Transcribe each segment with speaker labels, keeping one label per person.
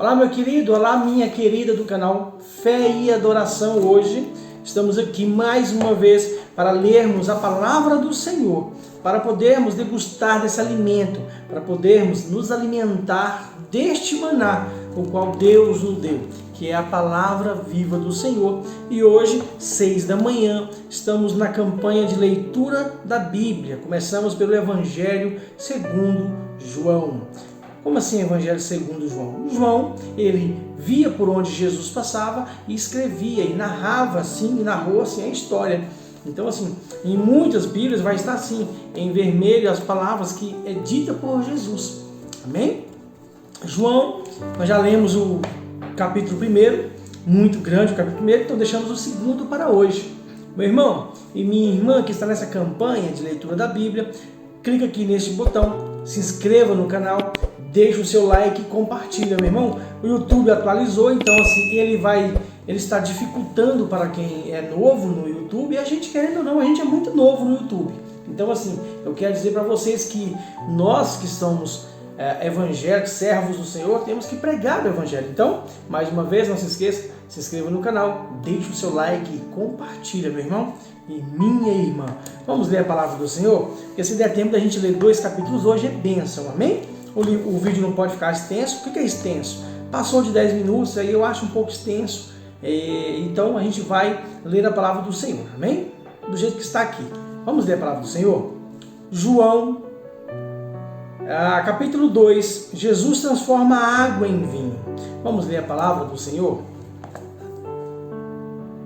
Speaker 1: Olá, meu querido, olá, minha querida do canal Fé e Adoração. Hoje estamos aqui mais uma vez para lermos a palavra do Senhor, para podermos degustar desse alimento, para podermos nos alimentar deste maná, o qual Deus nos deu, que é a palavra viva do Senhor. E hoje, 6 da manhã, estamos na campanha de leitura da Bíblia. Começamos pelo Evangelho segundo João. Como assim Evangelho segundo João? João, ele via por onde Jesus passava e escrevia e narrava assim, e narrou assim a história. Então assim, em muitas Bíblias vai estar assim, em vermelho as palavras que é dita por Jesus. Amém? João, nós já lemos o capítulo 1, muito grande o capítulo 1, então deixamos o segundo para hoje. Meu irmão e minha irmã que está nessa campanha de leitura da Bíblia, clica aqui neste botão, se inscreva no canal, deixa o seu like e compartilha, meu irmão. O YouTube atualizou, então assim, ele está dificultando para quem é novo no YouTube, e a gente, querendo ou não, a gente é muito novo no YouTube. Então assim, eu quero dizer para vocês que nós que somos evangélicos, servos do Senhor, temos que pregar o Evangelho. Então, mais uma vez, não se esqueça, se inscreva no canal, deixe o seu like e compartilha, meu irmão e minha irmã. Vamos ler a palavra do Senhor? Porque se der tempo da gente ler 2 capítulos hoje é bênção, amém? O vídeo não pode ficar extenso. O que é extenso? Passou de 10 minutos, aí eu acho um pouco extenso. Então a gente vai ler a palavra do Senhor, amém? Do jeito que está aqui. Vamos ler a palavra do Senhor? João, capítulo 2, Jesus transforma a água em vinho. Vamos ler a palavra do Senhor?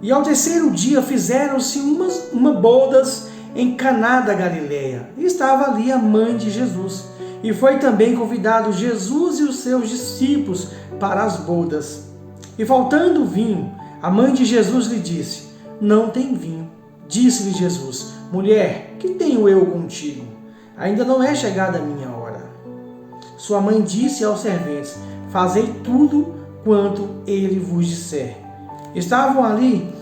Speaker 1: E ao terceiro dia fizeram-se uma bodas em Caná da Galileia. E estava ali a mãe de Jesus. E foi também convidado Jesus e os seus discípulos para as bodas. E faltando vinho, a mãe de Jesus lhe disse: não tem vinho. Disse-lhe Jesus: mulher, que tenho eu contigo? Ainda não é chegada a minha hora. Sua mãe disse aos serventes: fazei tudo quanto ele vos disser. Estavam ali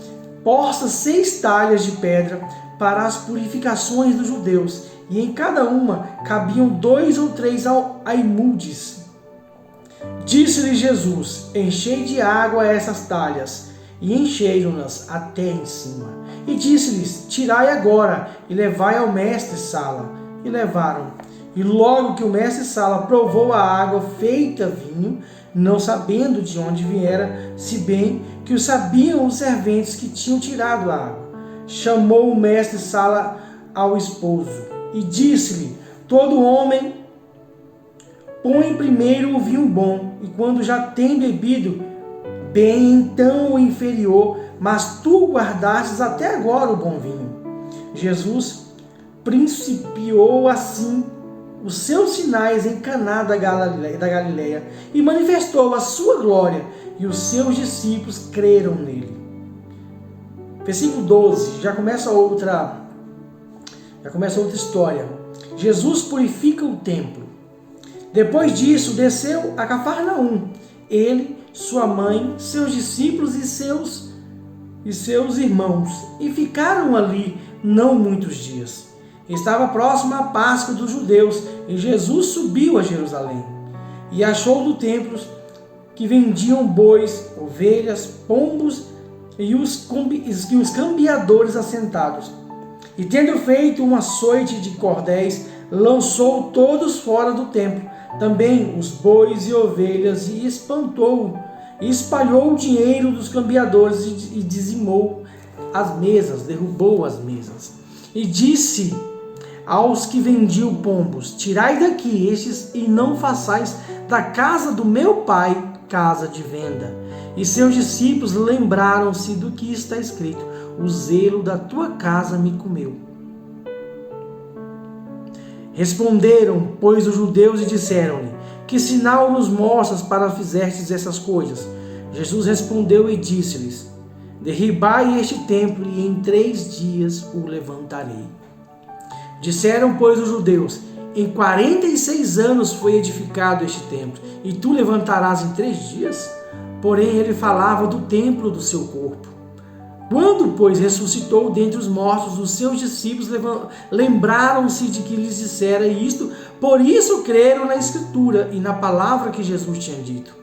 Speaker 1: postas 6 talhas de pedra para as purificações dos judeus, e em cada uma cabiam 2 ou 3 aimudes. Disse-lhe Jesus: enchei de água essas talhas, e encheram-nas até em cima. E disse-lhes: tirai agora, e levai ao mestre-sala. E levaram. E logo que o mestre-sala provou a água feita vinho, não sabendo de onde viera, se bem que o sabiam os serventes que tinham tirado a água, chamou o mestre-sala ao esposo e disse-lhe: todo homem põe primeiro o vinho bom, e quando já tem bebido bem, então o inferior, mas tu guardastes até agora o bom vinho. Jesus principiou assim os seus sinais em Caná da Galileia e manifestou a sua glória, e os seus discípulos creram nele. Versículo 12, já começa outra história. Jesus purifica o templo. Depois disso, desceu a Cafarnaum, ele, sua mãe, seus discípulos e seus irmãos, e ficaram ali não muitos dias. Estava próxima a Páscoa dos judeus, e Jesus subiu a Jerusalém, e achou no templo que vendiam bois, ovelhas, pombos e os cambiadores assentados. E tendo feito um açoite de cordéis, lançou todos fora do templo, também os bois e ovelhas, e espalhou o dinheiro dos cambiadores e dizimou as mesas, derrubou as mesas. E disse aos que vendiam pombos: tirai daqui estes, e não façais da casa do meu pai casa de venda. E seus discípulos lembraram-se do que está escrito: o zelo da tua casa me comeu. Responderam, pois, os judeus e disseram-lhe: que sinal nos mostras para fizestes essas coisas? Jesus respondeu e disse-lhes: derribai este templo, e em 3 dias o levantarei. Disseram, pois, os judeus: em 46 anos foi edificado este templo, e tu levantarás em 3 dias? Porém ele falava do templo do seu corpo. Quando, pois, ressuscitou dentre os mortos, os seus discípulos lembraram-se de que lhes dissera isto, por isso creram na Escritura e na palavra que Jesus tinha dito.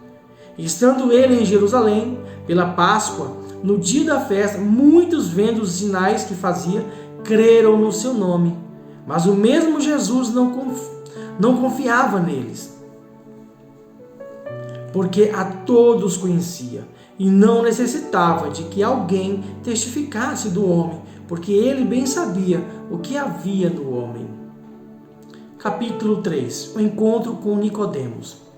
Speaker 1: E estando ele em Jerusalém, pela Páscoa, no dia da festa, muitos, vendo os sinais que fazia, creram no seu nome. Mas o mesmo Jesus não confiava neles, porque a todos conhecia, e não necessitava de que alguém testificasse do homem, porque ele bem sabia o que havia no homem. Capítulo 3. O encontro com Nicodemos.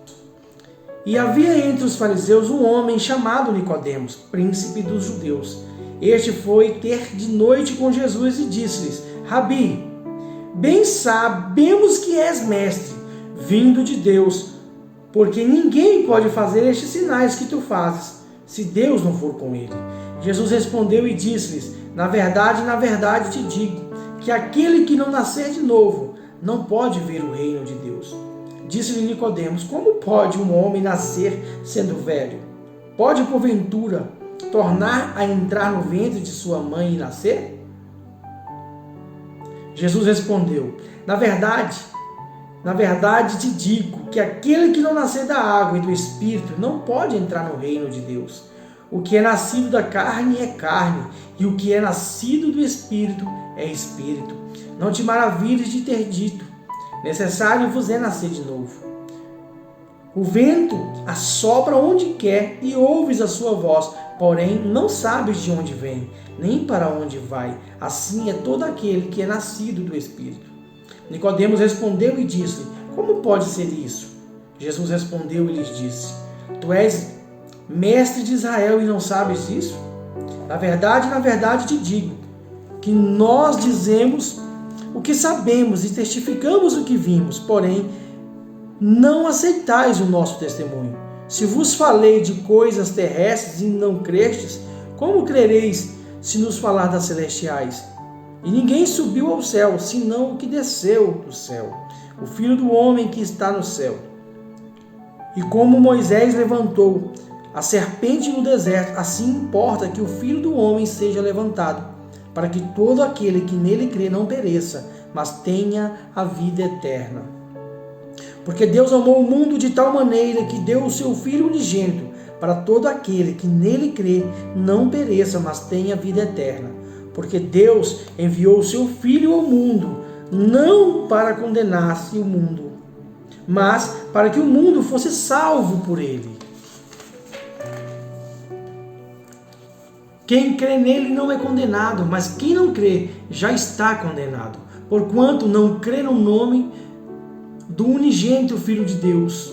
Speaker 1: E havia entre os fariseus um homem chamado Nicodemos, príncipe dos judeus. Este foi ter de noite com Jesus e disse-lhes: Rabi, bem sabemos que és mestre, vindo de Deus, porque ninguém pode fazer estes sinais que tu fazes, se Deus não for com ele. Jesus respondeu e disse-lhes: na verdade te digo, que aquele que não nascer de novo não pode ver o reino de Deus. Disse-lhe Nicodemos: como pode um homem nascer sendo velho? Pode, porventura, tornar a entrar no ventre de sua mãe e nascer? Jesus respondeu: na verdade te digo que aquele que não nascer da água e do Espírito não pode entrar no reino de Deus. O que é nascido da carne é carne, e o que é nascido do Espírito é Espírito. Não te maravilhes de ter dito: necessário vos é nascer de novo. O vento assopra onde quer e ouves a sua voz, porém não sabes de onde vem, nem para onde vai. Assim é todo aquele que é nascido do Espírito. Nicodemos respondeu e disse: como pode ser isso? Jesus respondeu e lhes disse: tu és mestre de Israel e não sabes isso? Na verdade te digo, que nós dizemos o que sabemos e testificamos o que vimos, porém não aceitais o nosso testemunho. Se vos falei de coisas terrestres e não crestes, como crereis se nos falar das celestiais? E ninguém subiu ao céu, senão o que desceu do céu, o Filho do homem que está no céu. E como Moisés levantou a serpente no deserto, assim importa que o Filho do homem seja levantado, para que todo aquele que nele crê não pereça, mas tenha a vida eterna. Porque Deus amou o mundo de tal maneira que deu o seu Filho unigênito, para todo aquele que nele crê não pereça, mas tenha vida eterna. Porque Deus enviou o seu Filho ao mundo, não para condenar-se o mundo, mas para que o mundo fosse salvo por ele. Quem crê nele não é condenado, mas quem não crê já está condenado, porquanto não crê no nome do unigênito Filho de Deus.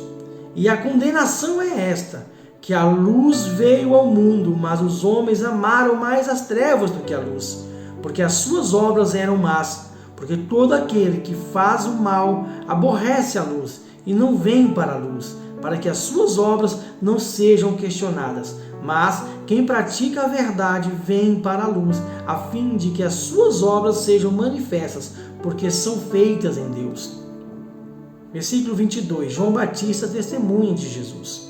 Speaker 1: E a condenação é esta, que a luz veio ao mundo, mas os homens amaram mais as trevas do que a luz, porque as suas obras eram más. Porque todo aquele que faz o mal aborrece a luz e não vem para a luz, para que as suas obras não sejam questionadas. Mas quem pratica a verdade vem para a luz, a fim de que as suas obras sejam manifestas, porque são feitas em Deus. Versículo 22. João Batista testemunha de Jesus.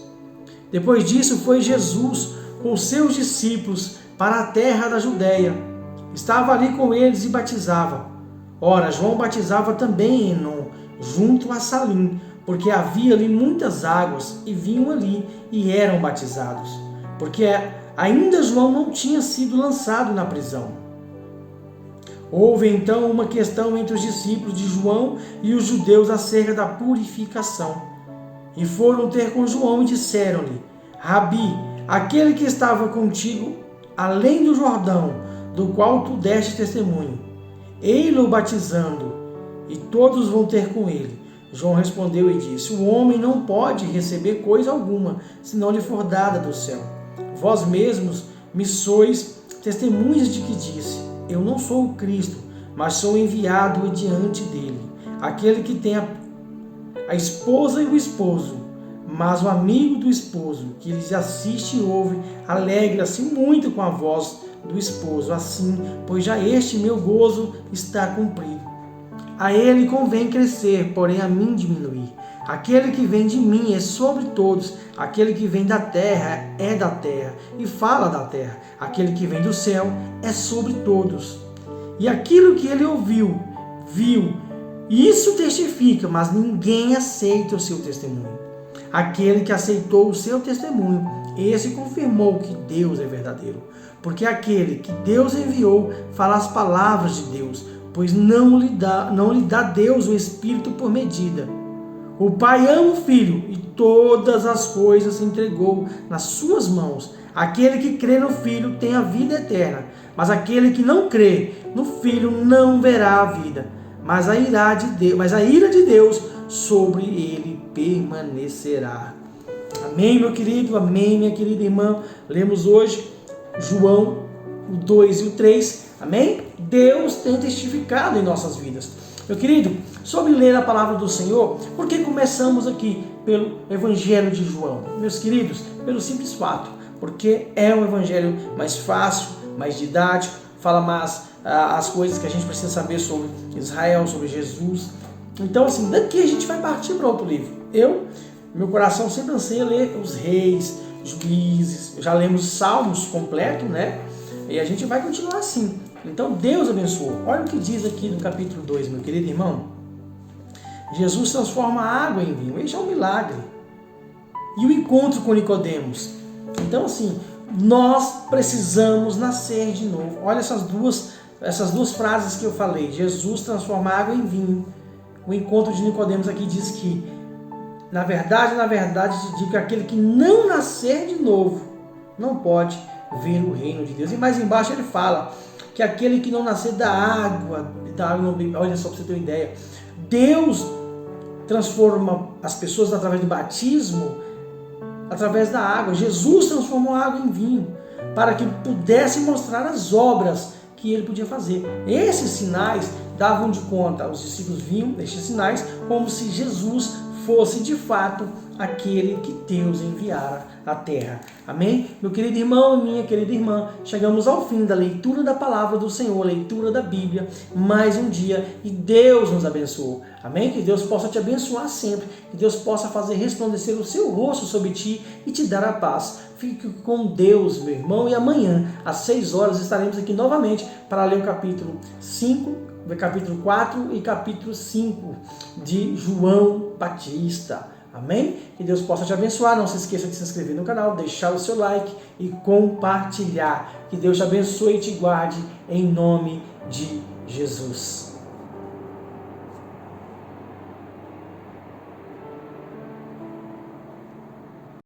Speaker 1: Depois disso foi Jesus com seus discípulos para a terra da Judéia. Estava ali com eles e batizava. Ora, João batizava também em Enom, junto a Salim, porque havia ali muitas águas, e vinham ali e eram batizados. Porque ainda João não tinha sido lançado na prisão. Houve então uma questão entre os discípulos de João e os judeus acerca da purificação. E foram ter com João e disseram-lhe: Rabi, aquele que estava contigo além do Jordão, do qual tu deste testemunho, ei-lo batizando, e todos vão ter com ele. João respondeu e disse: o homem não pode receber coisa alguma, se não lhe for dada do céu. Vós mesmos me sois testemunhas de que disse: eu não sou o Cristo, mas sou enviado diante dele. Aquele que tem a esposa e o esposo, mas o amigo do esposo, que lhes assiste e ouve, alegra-se muito com a voz do esposo. Assim, pois já este meu gozo está cumprido. A ele convém crescer, porém a mim diminuir. Aquele que vem de mim é sobre todos. Aquele que vem da terra é da terra e fala da terra. Aquele que vem do céu é sobre todos. E aquilo que ele ouviu, viu, isso testifica, mas ninguém aceita o seu testemunho. Aquele que aceitou o seu testemunho, esse confirmou que Deus é verdadeiro. Porque aquele que Deus enviou fala as palavras de Deus, pois não lhe dá Deus o Espírito por medida. O Pai ama o Filho e todas as coisas entregou nas suas mãos. Aquele que crê no Filho tem a vida eterna, mas aquele que não crê no Filho não verá a vida, mas a ira de Deus sobre ele permanecerá. Amém, meu querido? Amém, minha querida irmã? Lemos hoje João, o 2 e o 3. Amém? Deus tem testificado em nossas vidas. Meu querido, sobre ler a palavra do Senhor, por que começamos aqui pelo Evangelho de João? Meus queridos, pelo simples fato, porque é um evangelho mais fácil, mais didático, fala mais as coisas que a gente precisa saber sobre Israel, sobre Jesus. Então, assim, daqui a gente vai partir para outro livro. Meu coração sempre anseia ler os reis, juízes, já lemos Salmos completo, né? E a gente vai continuar assim. Então, Deus abençoe. Olha o que diz aqui no capítulo 2, meu querido irmão. Jesus transforma a água em vinho. Este é um milagre. E o encontro com Nicodemos. Então, assim, nós precisamos nascer de novo. Olha essas duas frases que eu falei. Jesus transforma a água em vinho. O encontro de Nicodemos aqui diz que, na verdade, te digo que aquele que não nascer de novo não pode ver o reino de Deus. E mais embaixo ele fala que aquele que não nascer da água, olha só para você ter uma ideia, Deus transforma as pessoas através do batismo, através da água. Jesus transformou a água em vinho para que pudesse mostrar as obras que ele podia fazer. Esses sinais davam de conta, os discípulos viam estes sinais como se Jesus fosse de fato aquele que Deus enviara à terra. Amém? Meu querido irmão e minha querida irmã, chegamos ao fim da leitura da palavra do Senhor, leitura da Bíblia, mais um dia, e Deus nos abençoou. Amém? Que Deus possa te abençoar sempre, que Deus possa fazer resplandecer o seu rosto sobre ti e te dar a paz. Fique com Deus, meu irmão, e amanhã, às 6 horas, estaremos aqui novamente para ler o capítulo capítulo 4 e capítulo 5 de João Batista. Amém? Que Deus possa te abençoar. Não se esqueça de se inscrever no canal, deixar o seu like e compartilhar. Que Deus te abençoe e te guarde em nome de Jesus.